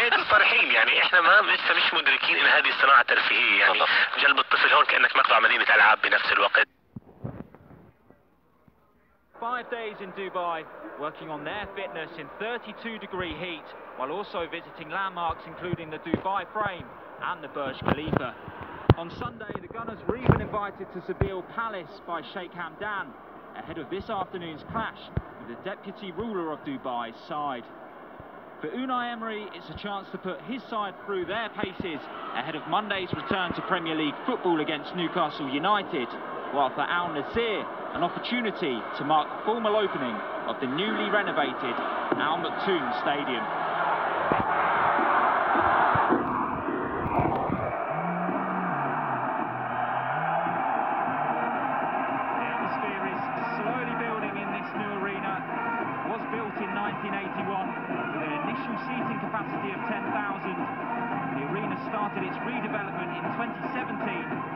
خلينا صريحين يعني احنا ما لسه مش مدركين ان هذه صناعه ترفيهيه يعني جلب الطفل هون كانك مقطع مدينه العاب بنفس الوقت. 5 days in Dubai, working on their fitness in 32-degree heat, while also visiting landmarks including the Dubai Frame and the Burj Khalifa. On Sunday, the Gunners were even invited to Seville Palace by Sheikh Hamdan, ahead of this afternoon's clash with the deputy ruler of Dubai's side. For Unai Emery, it's a chance to put his side through their paces ahead of Monday's return to Premier League football against Newcastle United, while for Al-Nasr, an opportunity to mark the formal opening of the newly renovated Al Maktoum Stadium. The atmosphere is slowly building in this new arena. It was built in 1981 with an initial seating capacity of 10,000. The arena started its redevelopment in 2017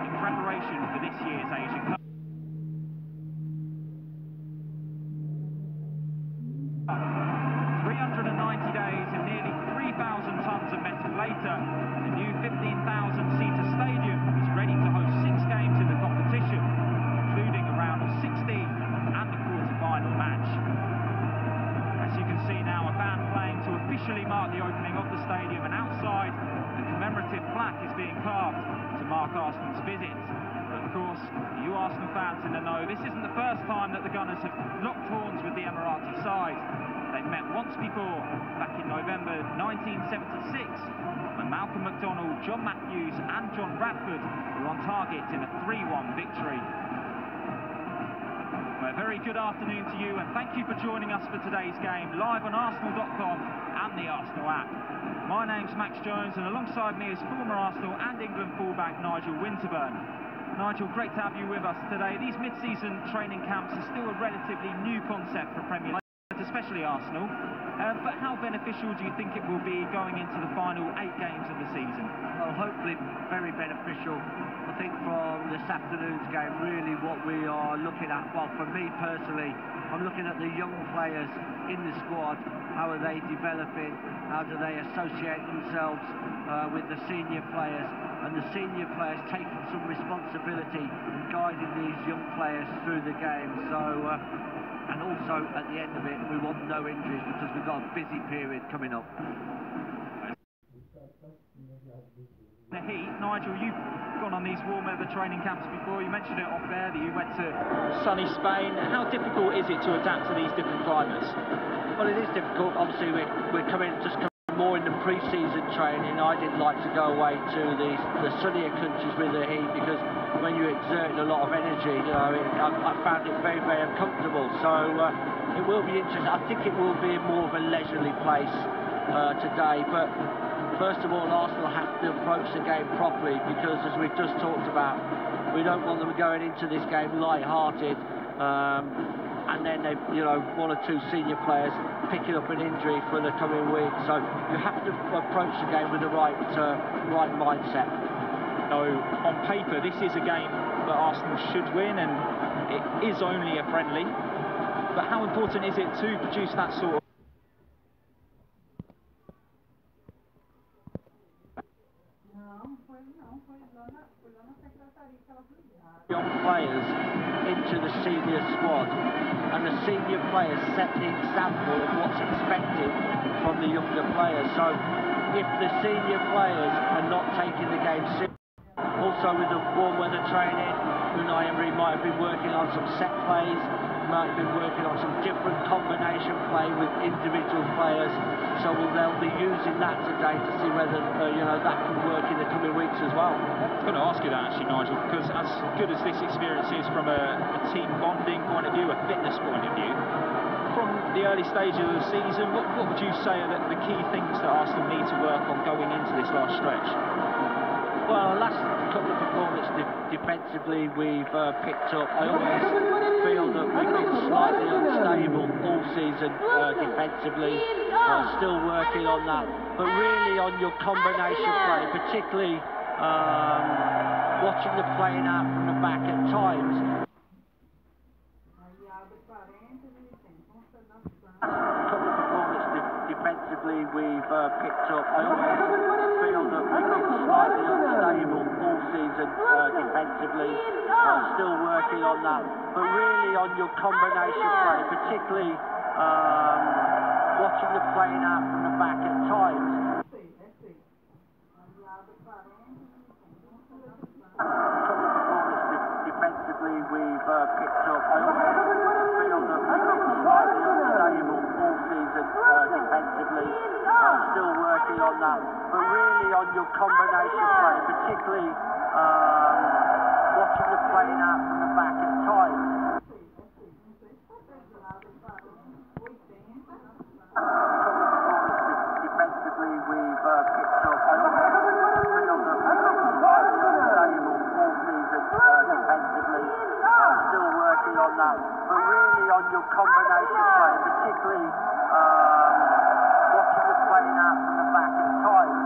in preparation for this year's Asian Cup. 390 days and nearly 3,000 tonnes of metal later, the new 15,000-seater stadium is ready to host 6 games in the competition, including a round of 16 and the quarter-final match. As you can see now, a band playing to officially mark the opening of the stadium, and outside, a commemorative plaque is being carved to mark Arsenal's visit. But of course, you Arsenal fans in the know, this isn't the first time that the Gunners have locked horns with the Emirati side. They've met once before, back in November 1976, when Malcolm McDonald, John Matthews and John Bradford were on target in a 3-1 victory. Well, a very good afternoon to you, and thank you for joining us for today's game, live on Arsenal.com and the Arsenal app. My name's Max Jones, and alongside me is former Arsenal and England fullback Nigel Winterburn. Nigel, great to have you with us today. These mid-season training camps are still a relatively new concept for Premier League, especially Arsenal, but how beneficial do you think it will be going into the final 8 games of the season? Well, hopefully very beneficial. I think from this afternoon's game, really what we are looking at, well, for me personally, I'm looking at the young players in the squad. How are they developing? How do they associate themselves with the senior players? And the senior players taking some responsibility in guiding these young players through the game. So, and also at the end of it, we want no injuries because we've got a busy period coming up. The heat, Nigel, you've gone on these warm weather training camps before. You mentioned it off there that you went to sunny Spain. How difficult is it to adapt to these different climates? Well, it is difficult. Obviously, we're coming more in the pre-season training. I didn't like to go away to the sunnier countries with the heat because when you exert a lot of energy, you know, I found it very, very uncomfortable. So it will be interesting. I think it will be more of a leisurely place today. But first of all, Arsenal have to approach the game properly because, as we've just talked about, we don't want them going into this game light-hearted. And then they, you know, 1 or 2 senior players picking up an injury for the coming week. So you have to approach the game with the right mindset. So on paper, this is a game that Arsenal should win, and it is only a friendly. But how important is it to produce that sort of young players into the senior squad, and the senior players set the example of what's expected from the younger players. So if the senior players are not taking the game seriously, also with the warm weather training, Unai Emery might have been working on some set plays, might have been working on some different combination play with individual players. So they'll be using that today to see whether you know, that can work in the coming weeks as well. I was going to ask you that actually, Nigel, because as good as this experience is from a team bonding point of view, a fitness point of view, from the early stages of the season, what would you say are the key things that Arsenal need to work on going into this last stretch? Well, last couple of performances defensively we've picked up. I always feel that we've been slightly unstable all season defensively. Still working on that. But really on your combination play, particularly watching the playing out from the back at times. Couple of performances defensively we've picked up. I always feel that we've been slightly unstable all season defensively, still working on that, but really on your combination play, particularly watching the playing out from the back at times. Defensively, we've picked up. I always feel that we've been slightly unstable all season defensively, still working on that, but really on your combination play, particularly watching the playing out from the back at times. Defensively, we've picked up. I always feel that we've been slightly unstable all season defensively, still working on that, but really on your combination play, particularly watching the playing out from the back at times.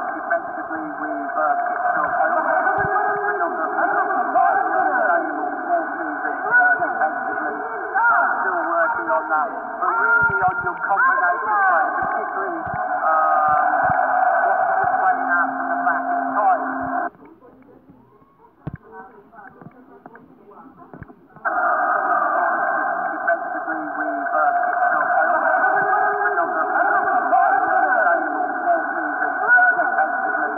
Defensively, we've picked up. I always feel that we've been slightly unstable all season defensively, still working on that, but really on your combination play, particularly watching the playing out from the back at times. Defensively, we've picked up. I always feel that we've been slightly unstable all season defensively,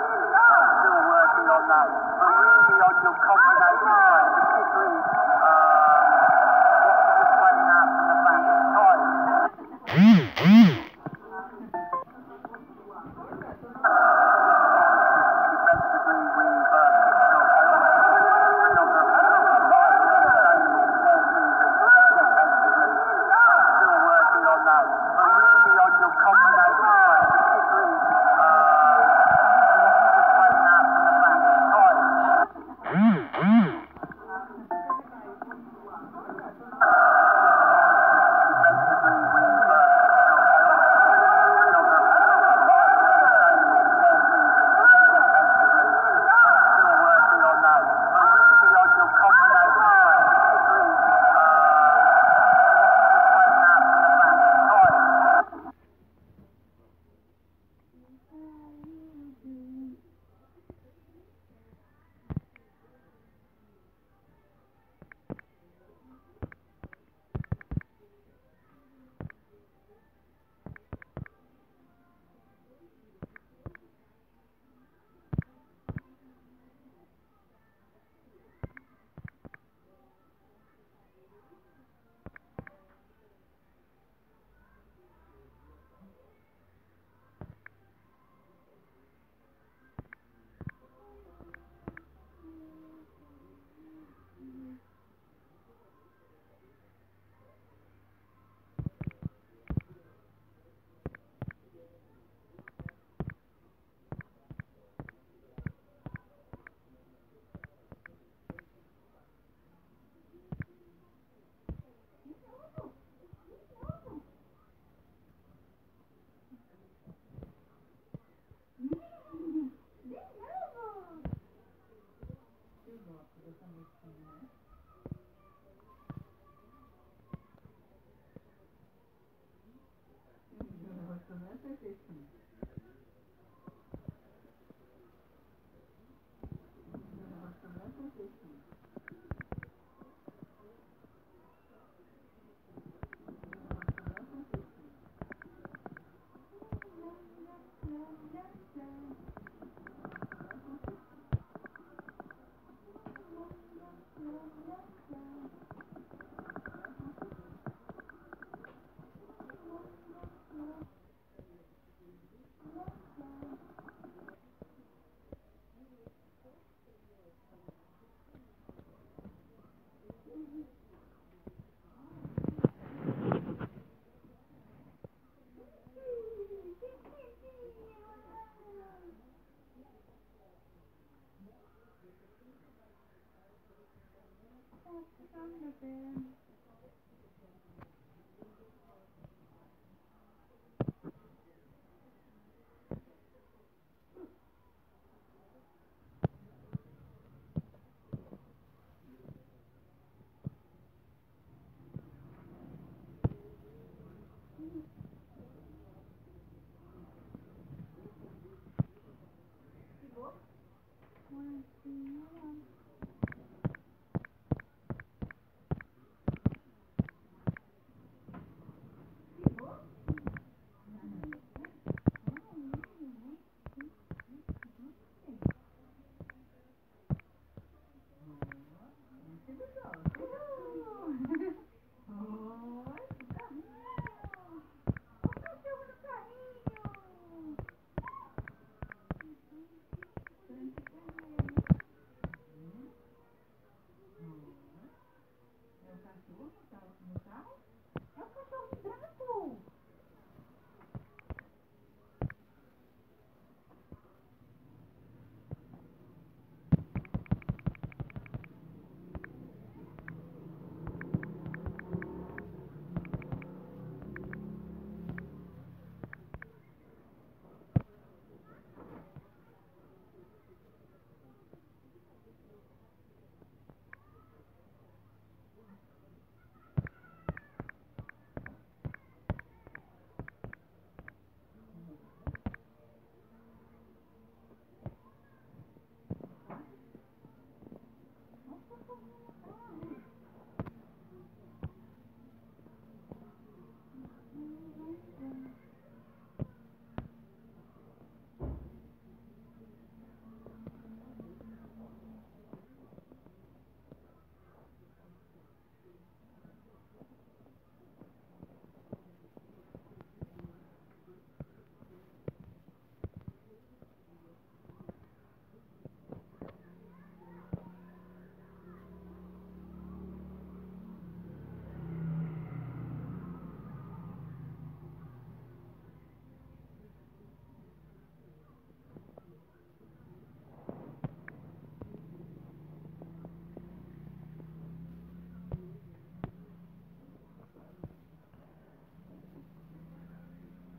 still working on that, but really on your combination play, particularly watching the playing out from the back at times.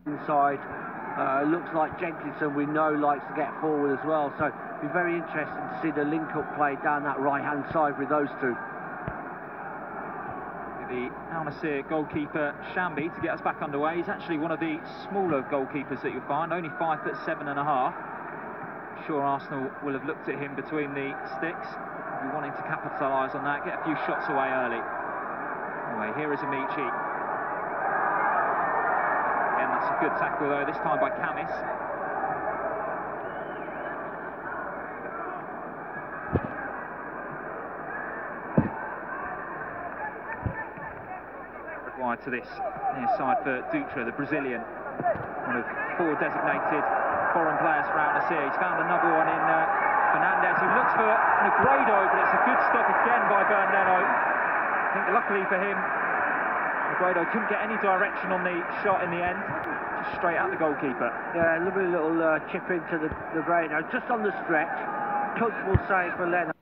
Inside, looks like Jenkinson, we know, likes to get forward as well, so it'll be very interesting to see the link-up play down that right-hand side with those two. The Al-Nasr goalkeeper Shambi to get us back underway. He's actually one of the smaller goalkeepers that you'll find, only 5'7.5". I'm sure Arsenal will have looked at him between the sticks, be wanting to capitalise on that, get a few shots away early. Anyway, here is Amici. Again, that's a good tackle though, this time by Camis. Required to this near side for Dutra, the Brazilian, one of 4 designated foreign players for Al-Nasr. He's found another one in Fernandez, who looks for Negredo, but it's a good stop again by Bernello. I think luckily for him, Negredo couldn't get any direction on the shot in the end, just straight at the goalkeeper. Yeah, a lovely little chip into the Negredo, just on the stretch. Comfortable save for Leno.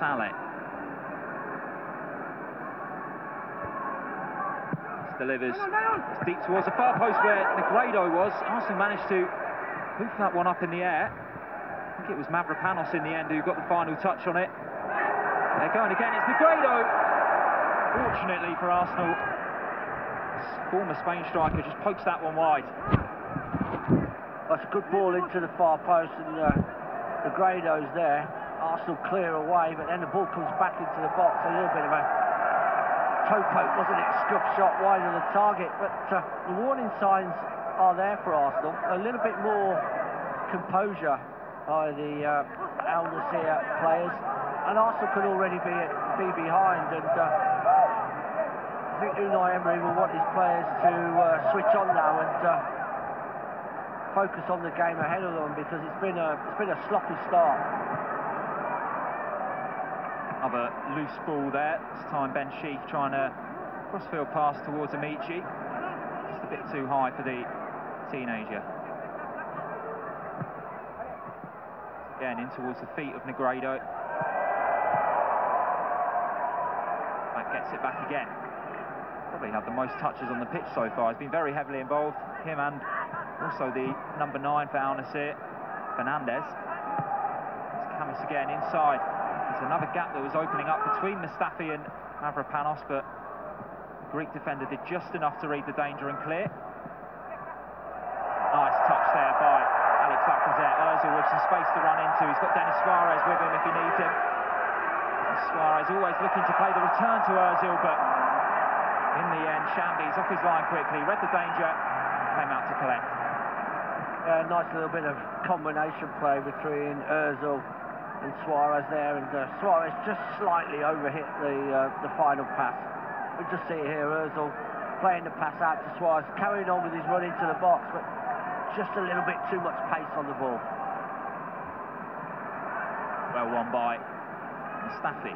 Saleh. Delivers deep towards the far post where Negredo was. Arsenal managed to hoof that one up in the air. I think it was Mavropanos in the end who got the final touch on it. They're going again, it's Negredo! Fortunately for Arsenal, former Spain striker just pokes that one wide. That's a good ball into the far post, and Negredo's there. Arsenal clear away, but then the ball comes back into the box. A little bit of a toe poke, wasn't it? Scuff shot wide of the target, but the warning signs are there for Arsenal. A little bit more composure by the Al-Nasr players, and Arsenal could already be behind. And I think Unai Emery will want his players to switch on now and focus on the game ahead of them, because it's been a sloppy start. Another loose ball there. This time Ben Sheikh trying to crossfield pass towards Amici. Just a bit too high for the teenager. Again in towards the feet of Negredo. That gets it back again. Probably had the most touches on the pitch so far. He's been very heavily involved. Him and also the number 9 for Al-Nasr, Fernandez. It's Camus again inside. There's another gap that was opening up between Mustafi and Mavropanos, but the Greek defender did just enough to read the danger and clear. Nice touch there by Alex Lacazette. Ozil with some space to run into. He's got Denis Suarez with him if he needs him. Suarez always looking to play the return to Ozil, but in the end, Shambi's off his line quickly, read the danger, came out to collect. Nice little bit of combination play between Ozil and Suarez there, and Suarez just slightly overhit the final pass. We just see it here, Ozil playing the pass out to Suarez, carrying on with his run into the box, but just a little bit too much pace on the ball. Well won by Mustafi.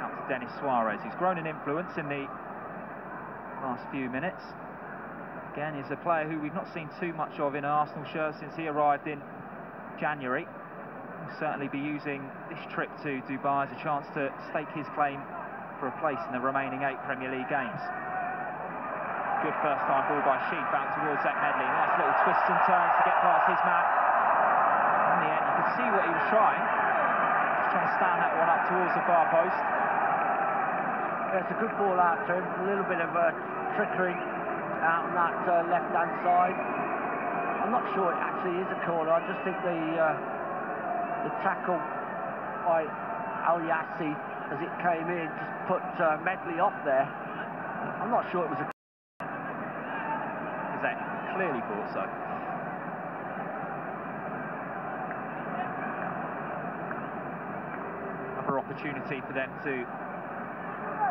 Out to Denis Suarez, who's grown in influence in the last few minutes. Again, he's a player who we've not seen too much of in an Arsenal shirt since he arrived in January. He'll certainly be using this trip to Dubai as a chance to stake his claim for a place in the remaining 8 Premier League games. Good first time ball by Sheikh out towards Zach Medley. Nice little twists and turns to get past his man. In the end, you could see what he was trying. Just trying to stand that one up towards the far post. Yeah, it's a good ball out to him. A little bit of trickery out on that left-hand side. I'm not sure it actually is a corner. I just think the tackle by Al-Yassi as it came in just put Medley off there. I'm not sure it was a corner. Gazette clearly thought so. Another opportunity for them to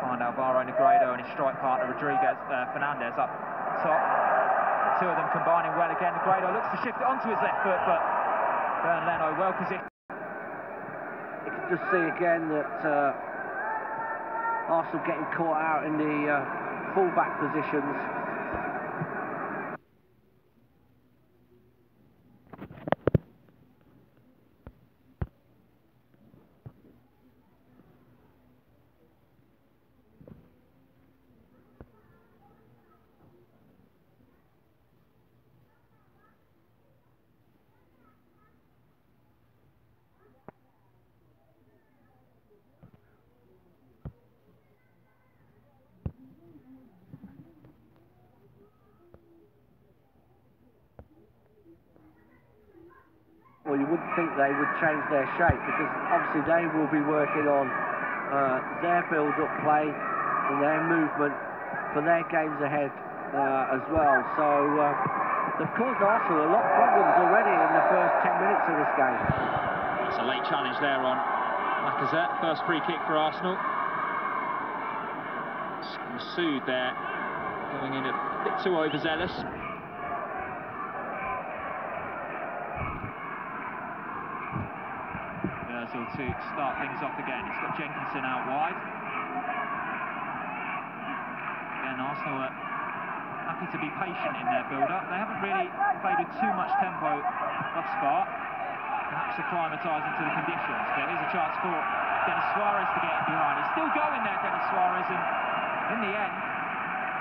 find Alvaro Negredo and his strike partner Fernandez up top. The two of them combining well again. Negredo looks to shift it onto his left foot, but Bern Leno well positioned. You can just see again that Arsenal getting caught out in the full-back positions. Well, you wouldn't think they would change their shape, because obviously they will be working on their build-up play and their movement for their games ahead as well. So they've caused Arsenal a lot of problems already in the first 10 minutes of this game. It's a late challenge there on Lacazette. First free kick for Arsenal. Masoud there, going in a bit too overzealous. To start things off again. It's got Jenkinson out wide. Again, Arsenal are happy to be patient in their build-up. They haven't really played with too much tempo thus far. perhaps acclimatising to the conditions. But here's a chance for Denis Suarez to get in behind. He's still going there, Denis Suarez, and in the end,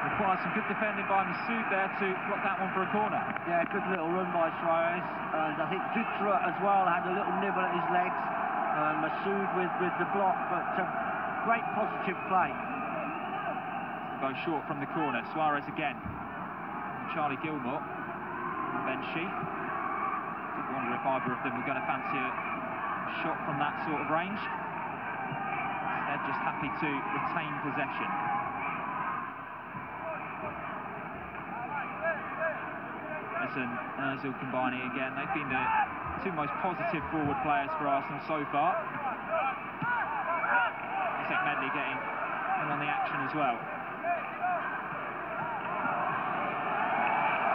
requires some good defending by Masoud there to block that one for a corner. Yeah, good little run by Suarez, and I think Dutra as well had a little nibble at his legs. Masoud with the block, but great positive play. Go short from the corner. Suarez again. Charlie Gilmore. Ben Sheaf. Did wonder if either of them were going to fancy a shot from that sort of range. Instead, just happy to retain possession. And Ozil combining again. They've been the two most positive forward players for Arsenal so far. I think Medley getting in on the action as well.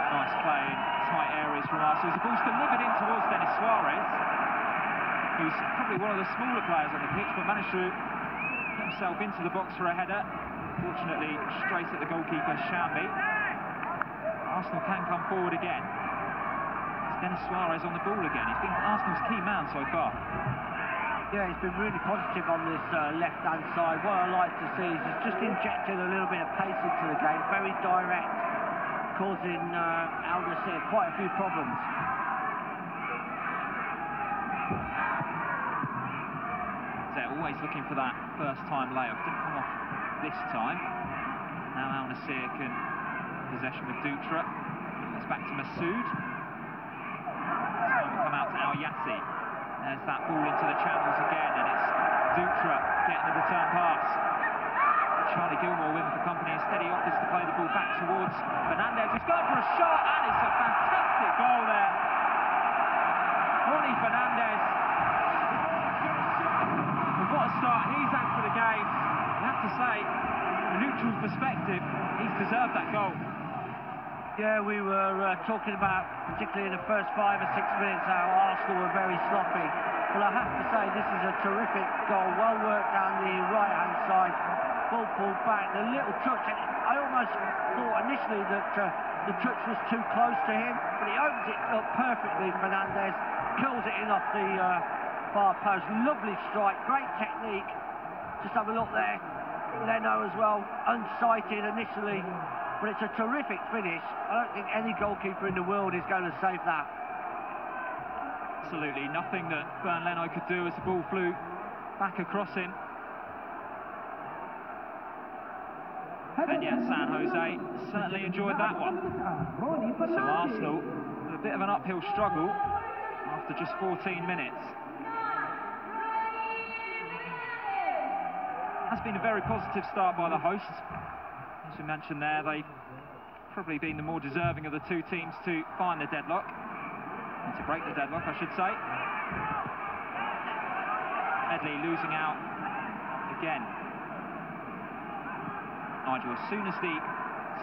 Nice play in tight areas from Arsenal. The ball's delivered in towards Denis Suarez, who's probably one of the smaller players on the pitch, but managed to get himself into the box for a header. Fortunately, straight at the goalkeeper, Shambi. Arsenal can come forward again. It's Denis Suarez on the ball again. He's been Arsenal's key man so far. Yeah, he's been really positive on this left-hand side. What I like to see is he's just injected a little bit of pace into the game, very direct, causing Al-Nasr quite a few problems. They're always looking for that first-time layoff. Didn't come off this time. Now Al-Nasr can possession with Dutra. It's back to Masoud. Time will come out to Al Yassi. There's that ball into the channels again, and it's Dutra getting the return pass. Charlie Gilmore with him for company. Instead, he offers to play the ball back towards Fernandez. He's going for a shot, and it's a fantastic goal there. Ronnie Fernandez. And what a start he's had for the game. You have to say, from a neutral perspective, he's deserved that goal. Yeah, we were talking about, particularly in the first 5 or 6 minutes, how Arsenal were very sloppy. Well, I have to say, this is a terrific goal. Well worked down the right-hand side. Ball pulled back, the little touch. And I almost thought initially that the touch was too close to him, but he opens it up perfectly. Fernandez kills it in off the far post. Lovely strike, great technique. Just have a look there. Leno as well, unsighted initially. But it's a terrific finish. I don't think any goalkeeper in the world is going to save that. Absolutely nothing that Bernd Leno could do as the ball flew back across him. And yet San Jose certainly enjoyed that one. So Arsenal with a bit of an uphill struggle after just 14 minutes. Has been a very positive start by the hosts. As we mentioned there, they've probably been the more deserving of the two teams to find the deadlock. And to break the deadlock, I should say. Medley losing out again. Nigel, as soon as the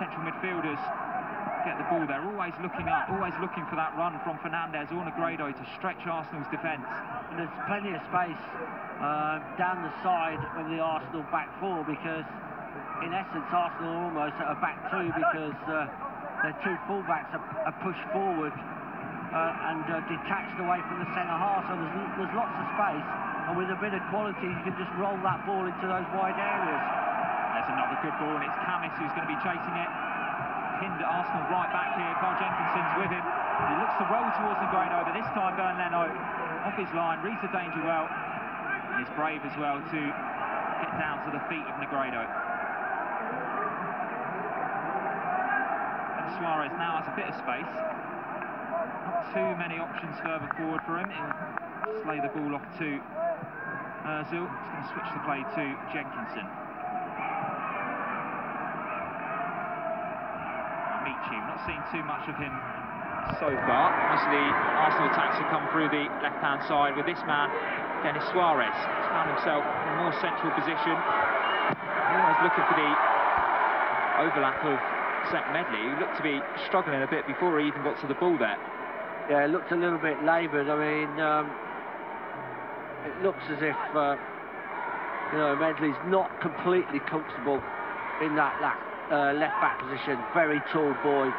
central midfielders get the ball, they're always looking up, always looking for that run from Fernandez or Negredo to stretch Arsenal's defence. And there's plenty of space down the side of the Arsenal back four, because in essence Arsenal are almost at a back two, because their two fullbacks are pushed forward and detached away from the centre half, so there's lots of space, and with a bit of quality you can just roll that ball into those wide areas. There's another good ball, and it's Camis who's going to be chasing it. Pinned at Arsenal right back here. Carl Jenkinson's with him. He looks to roll towards Negredo, but this time Bernd Leno off his line, reads the danger well, and is brave as well to get down to the feet of Negredo. And Suarez now has a bit of space. Not too many options further forward for him. He'll slay the ball off to Ozil. He's going to switch the play to Jenkinson. We've not seen too much of him so far. Obviously, Arsenal attacks have come through the left-hand side with this man, Denis Suarez. He's found himself in a more central position. Always looking for the overlap of St Medley, who looked to be struggling a bit before he even got to the ball there. Yeah, it looked a little bit laboured. I mean, it looks as if Medley's not completely comfortable in that left back position. Very tall boy,